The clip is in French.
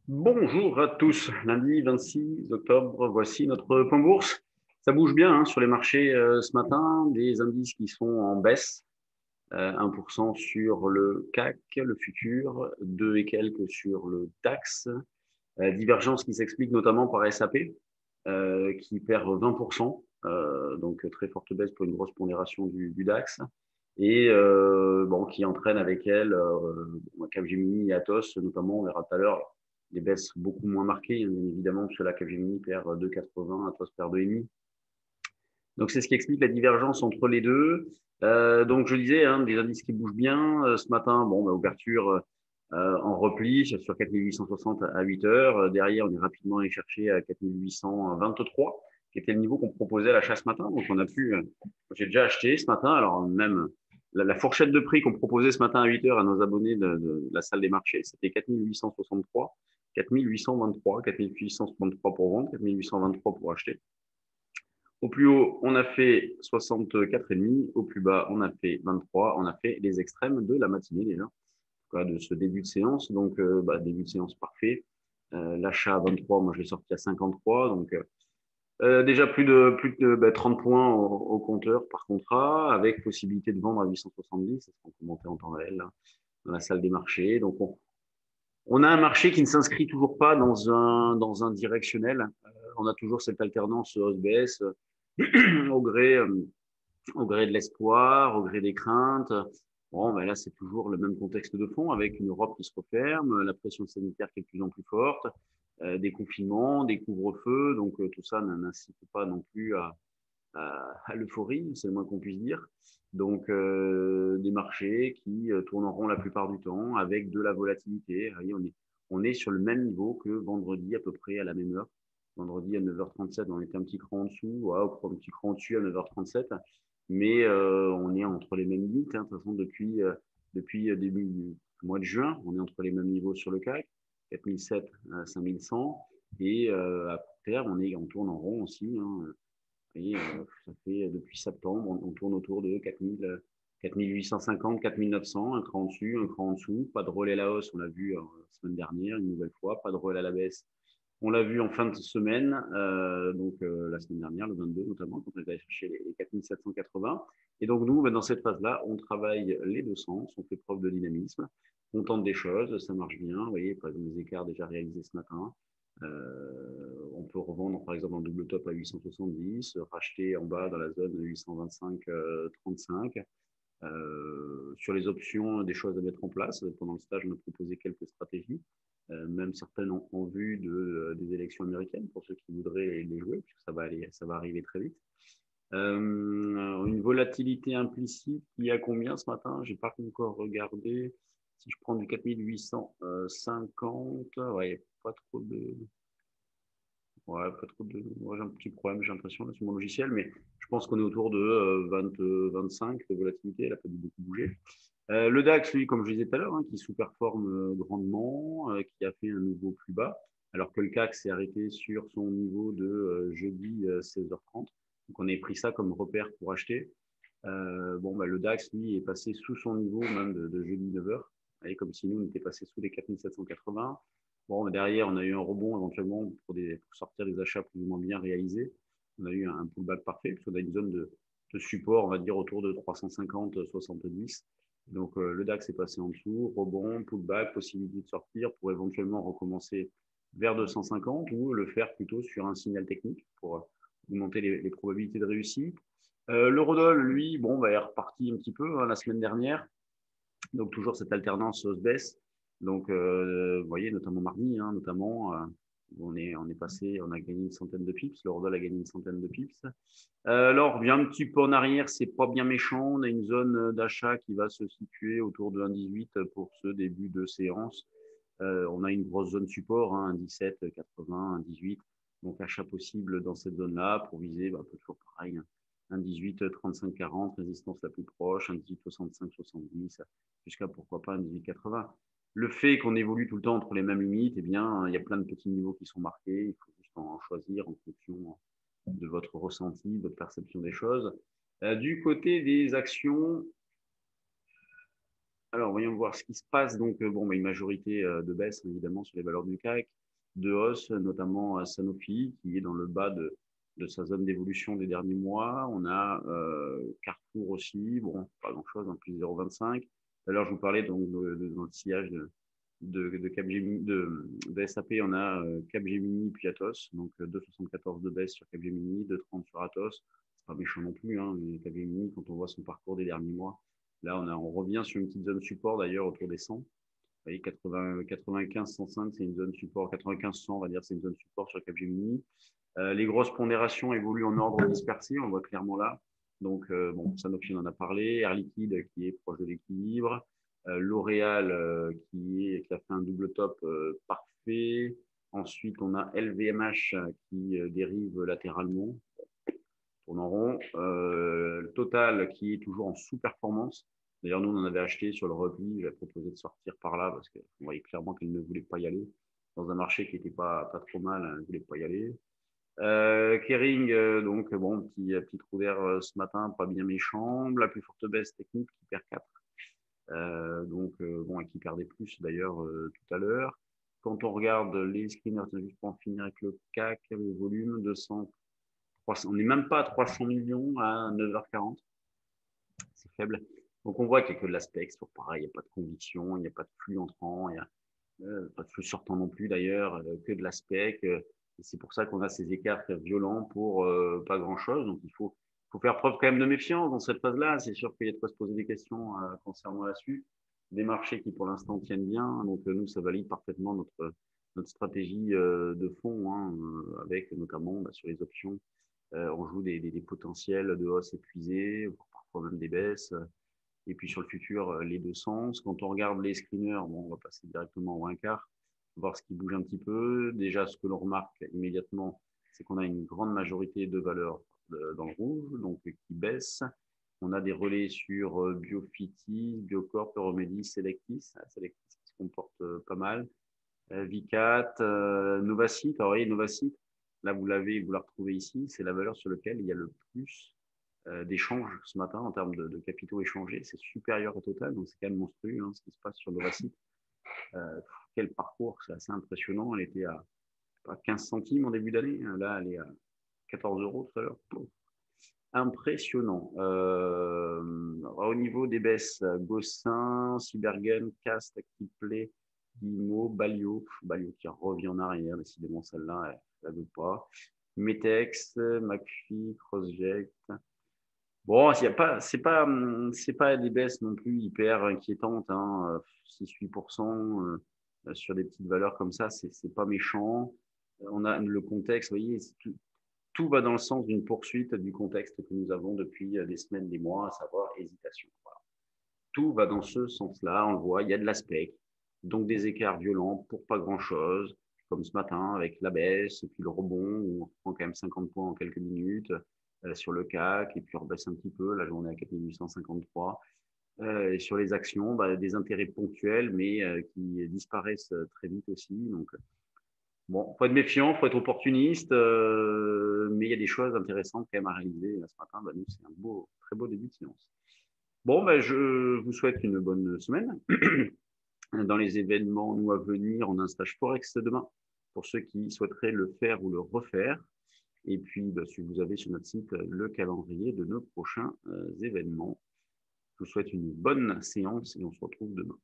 Bonjour à tous. Lundi 26 octobre, voici notre point bourse. Ça bouge bien hein, sur les marchés ce matin. Des indices qui sont en baisse. 1% sur le CAC, le futur, 2 et quelques sur le DAX. Divergence qui s'explique notamment par SAP, qui perd 20%. Donc très forte baisse pour une grosse pondération du DAX. Et bon, qui entraîne avec elle Capgemini et Atos, notamment, on verra tout à l'heure, des baisses beaucoup moins marquées, bien évidemment, parce que là, Capgemini perd 2,80, Atos perd 2,5. Donc, c'est ce qui explique la divergence entre les deux. Donc, je disais, hein, des indices qui bougent bien. Ce matin, bon, bah, ouverture en repli sur 4860 à 8 heures. Derrière, on est rapidement allé chercher à 4823, qui était le niveau qu'on proposait à l'achat ce matin. Donc, on a pu, j'ai déjà acheté ce matin. Alors, même la fourchette de prix qu'on proposait ce matin à 8 heures à nos abonnés de la salle des marchés, c'était 4863, 4823, 4863 pour vendre, 4823 pour acheter. Au plus haut, on a fait 64,5. Au plus bas, on a fait 23. On a fait les extrêmes de la matinée déjà, de ce début de séance. Donc, début de séance parfait. L'achat à 23, moi je l'ai sorti à 53. Donc, déjà plus de 30 points au compteur par contrat, avec possibilité de vendre à 870. C'est ce qu'on peut monter en temps réel là, dans la salle des marchés. Donc, on a un marché qui ne s'inscrit toujours pas dans un directionnel. On a toujours cette alternance hausse-baisse au gré, au gré de l'espoir, au gré des craintes. Bon, ben là, c'est toujours le même contexte de fond, avec une Europe qui se referme, la pression sanitaire qui est de plus en plus forte, des confinements, des couvre-feux. Donc, tout ça n'incite pas non plus à l'euphorie, c'est le moins qu'on puisse dire. Donc, des marchés qui tourneront la plupart du temps avec de la volatilité. Voyez, on est sur le même niveau que vendredi, à peu près à la même heure. Vendredi à 9h37, on était un petit cran en dessous, un petit cran au-dessus à 9h37. Mais on est entre les mêmes limites. Hein, de toute façon, depuis début du mois de juin, on est entre les mêmes niveaux sur le CAC, 4007 à 5100. Et à court terme, on tourne en rond aussi. Hein, et ça fait depuis septembre, on tourne autour de 4000, 4850, 4900, un cran dessus, un cran en dessous. Pas de relais à la hausse, on l'a vu la semaine dernière, une nouvelle fois. Pas de relais à la baisse, on l'a vu en fin de semaine, la semaine dernière, le 22 notamment, quand on est allé chercher les 4780. Et donc nous, dans cette phase-là, on travaille les deux sens, on fait preuve de dynamisme, on tente des choses, ça marche bien. Vous voyez, par exemple, les écarts déjà réalisés ce matin. On peut revendre par exemple en double top à 870, racheter en bas dans la zone 825-35. Sur les options, des choses à mettre en place. Pendant le stage, on a proposé quelques stratégies, même certaines en vue des élections américaines, pour ceux qui voudraient les jouer, puisque ça va arriver très vite. Une volatilité implicite qui a combien ce matin? J'ai pas encore regardé. Si je prends du 4850, ouais, pas trop de, ouais, pas trop de. Moi, j'ai un petit problème, j'ai l'impression, là, sur mon logiciel, mais je pense qu'on est autour de 20, 25 de volatilité. Elle n'a pas dû beaucoup bouger. Le DAX, lui, comme je disais tout à l'heure, hein, qui sous-performe grandement, qui a fait un nouveau plus bas, alors que le CAC s'est arrêté sur son niveau de jeudi 16h30. Donc, on a pris ça comme repère pour acheter. Le DAX, lui, est passé sous son niveau même de jeudi 9h. Et comme si nous, on était passé sous les 4780. Bon, derrière, on a eu un rebond éventuellement pour sortir des achats plus ou moins bien réalisés. On a eu un pullback parfait, puisqu'on a une zone de support, on va dire, autour de 350-70. Donc, le DAX est passé en dessous, rebond, pullback, possibilité de sortir pour éventuellement recommencer vers 250 ou le faire plutôt sur un signal technique pour augmenter les probabilités de réussite. L'eurodoll, lui, bon, est reparti un petit peu hein, la semaine dernière. Donc, toujours cette alternance hausse-baisse. Donc, vous voyez, notamment mardi, hein, on est passé, on a gagné une centaine de pips. L'eurodoll a gagné une centaine de pips. Alors, on revient un petit peu en arrière, c'est pas bien méchant. On a une zone d'achat qui va se situer autour de 1,18 pour ce début de séance. On a une grosse zone support, hein, 1,17, 80, 1,18. Donc, achat possible dans cette zone-là pour viser, toujours pareil, hein, 1,18, 35, 40, résistance la plus proche, 1,18, 65, 70, jusqu'à pourquoi pas 1,18, 80. Le fait qu'on évolue tout le temps entre les mêmes limites, eh bien, il y a plein de petits niveaux qui sont marqués. Il faut juste en choisir en fonction de votre ressenti, de votre perception des choses. Du côté des actions, Alors, voyons voir ce qui se passe. Donc, bon, une majorité de baisse, évidemment, sur les valeurs du CAC, de hausse, notamment à Sanofi, qui est dans le bas de sa zone d'évolution des derniers mois. On a Carrefour aussi, bon, pas grand-chose, en plus 0,25. Tout à l'heure, je vous parlais donc dans le sillage de Capgemini, de SAP, on a Capgemini puis Atos, donc 2,74 de baisse sur Capgemini, 2,30 sur Atos. C'est pas méchant non plus, hein, mais Capgemini, quand on voit son parcours des derniers mois. Là, on revient sur une petite zone support d'ailleurs autour des 100. Vous voyez, 95, 105, c'est une zone support. 95, 100, on va dire, c'est une zone support sur Capgemini. Les grosses pondérations évoluent en ordre dispersé, on le voit clairement là. Donc, bon, Sanofi, on en a parlé. Air Liquide, qui est proche de l'équilibre. L'Oréal, qui a fait un double top parfait. Ensuite, on a LVMH qui dérive latéralement, tourne en rond. Total, qui est toujours en sous-performance. D'ailleurs, nous, on en avait acheté sur le repli. J'avais proposé de sortir par là parce qu'on voyait clairement qu'elle ne voulait pas y aller. Dans un marché qui n'était pas trop mal, elle ne voulait pas y aller. Kering, donc bon, petit trou d'air ce matin, pas bien méchant. La plus forte baisse technique qui perd 4. Donc, bon, et qui perdait plus d'ailleurs tout à l'heure. Quand on regarde les screeners, juste pour en finir avec le CAC, le volume 200, 300, on n'est même pas à 300 millions à 9h40. C'est faible. Donc, on voit qu'il n'y a que de l'aspect, toujours pareil, il n'y a pas de conviction, il n'y a pas de flux entrant, il n'y a pas de flux sortant non plus d'ailleurs, que de l'aspect. Et c'est pour ça qu'on a ces écarts violents pour pas grand-chose. Donc, faut faire preuve quand même de méfiance dans cette phase-là. C'est sûr qu'il y a de quoi se poser des questions concernant la suite. Des marchés qui, pour l'instant, tiennent bien. Donc, nous, ça valide parfaitement notre stratégie de fond, hein, avec notamment sur les options. On joue des potentiels de hausse épuisés, parfois même des baisses. Et puis sur le futur, les deux sens. Quand on regarde les screeners, bon, on va passer directement au 1 quart, voir ce qui bouge un petit peu. Déjà, ce que l'on remarque immédiatement, c'est qu'on a une grande majorité de valeurs dans le rouge, donc qui baissent. On a des relais sur Biofitis, Biocorp, Euromedis, Selectis. Selectis qui se comporte pas mal. Vicat, Novacite. Alors, vous voyez, Novacite, là, vous la retrouvez ici. C'est la valeur sur laquelle il y a le plus d'échanges ce matin en termes de capitaux échangés. C'est supérieur au total, donc c'est quand même monstrueux hein, ce qui se passe sur Novacite. Quel parcours, c'est assez impressionnant. Elle était à 15 centimes en début d'année. Là, elle est à 14 euros tout à l'heure. Impressionnant. Au niveau des baisses, Gossin, Cybergen, Cast, Actiplay, Guillemot, Balio qui revient en arrière, décidément celle-là, elle ne veut pas. Metex, McPhee, CrossJect. Bon, c'est pas des baisses non plus hyper inquiétantes, hein, 6-8% sur des petites valeurs comme ça, c'est pas méchant. On a le contexte, vous voyez, tout va dans le sens d'une poursuite du contexte que nous avons depuis des semaines, des mois, à savoir hésitation. Voilà. Tout va dans ce sens-là, on le voit, il y a de l'aspect, donc des écarts violents pour pas grand-chose, comme ce matin avec la baisse et puis le rebond, où on prend quand même 50 points en quelques minutes sur le CAC, et puis on rebaisse un petit peu, la journée à 4853. Et sur les actions, des intérêts ponctuels, mais qui disparaissent très vite aussi. Donc, bon, il faut être méfiant, il faut être opportuniste, mais il y a des choses intéressantes quand même à réaliser. Là, ce matin, nous, c'est un très beau début de séance. Bon, je vous souhaite une bonne semaine. Dans les événements nous à venir, on a un stage Forex demain pour ceux qui souhaiteraient le faire ou le refaire. Et puis, si vous avez sur notre site le calendrier de nos prochains événements. Je vous souhaite une bonne séance et on se retrouve demain.